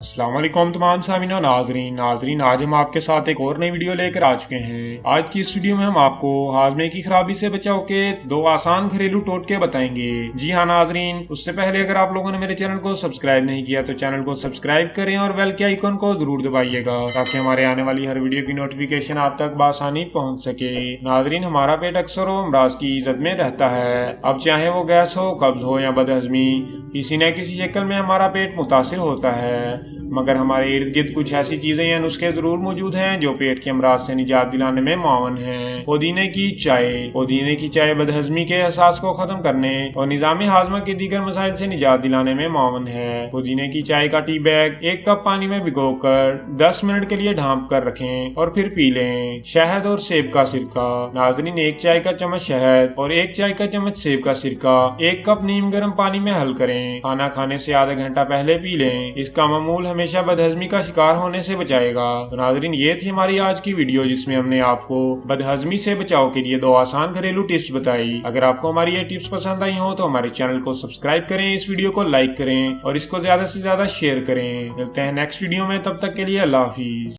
السلام علیکم تمام سامعین و ناظرین آج ہم آپ کے ساتھ ایک اور نئی ویڈیو لے کر آ چکے ہیں۔ آج کی اس ویڈیو میں ہم آپ کو ہاضمے کی خرابی سے بچاؤ کے 2 آسان گھریلو ٹوٹکے بتائیں گے۔ جی ہاں ناظرین، اس سے پہلے اگر آپ لوگوں نے میرے چینل کو سبسکرائب نہیں کیا تو چینل کو سبسکرائب کریں اور بیل کے آئیکن کو ضرور دبائیے گا تاکہ ہمارے آنے والی ہر ویڈیو کی نوٹیفیکیشن آپ تک بآسانی پہنچ سکے۔ ناظرین، ہمارا پیٹ اکثر و امراض کی زد میں رہتا ہے، اب چاہے وہ گیس ہو، قبض ہو یا بدہضمی، کسی نہ کسی شکل میں ہمارا پیٹ متاثر ہوتا ہے۔ مگر ہمارے ارد گرد کچھ ایسی چیزیں یا نسخے ضرور موجود ہیں جو پیٹ کے امراض سے نجات دلانے میں معاون ہیں۔ پودینے کی چائے بدہضمی کے احساس کو ختم کرنے اور نظام ہاضمہ کے دیگر مسائل سے نجات دلانے میں معاون ہے۔ پودینے کی چائے کا ٹی بیگ 1 کپ پانی میں بھگو کر 10 منٹ کے لیے ڈھانپ کر رکھیں اور پھر پی لیں۔ شہد اور سیب کا سرکہ۔ ناظرین، 1 چائے کا چمچ شہد اور 1 چائے کا چمچ سیب کا سرکہ 1 کپ نیم گرم پانی میں حل کریں۔ کھانا کھانے سے آدھا گھنٹہ پہلے پی لیں۔ اس کا معمول ہمیشہ بدہضمی کا شکار ہونے سے بچائے گا۔ تو ناظرین، یہ تھی ہماری آج کی ویڈیو جس میں ہم نے آپ کو بدہضمی سے بچاؤ کے لیے 2 آسان گھریلو ٹپس بتائی۔ اگر آپ کو ہماری یہ ٹپس پسند آئی ہوں تو ہمارے چینل کو سبسکرائب کریں، اس ویڈیو کو لائک کریں اور اس کو زیادہ سے زیادہ شیئر کریں۔ ملتے ہیں نیکسٹ ویڈیو میں، تب تک کے لیے اللہ حافظ۔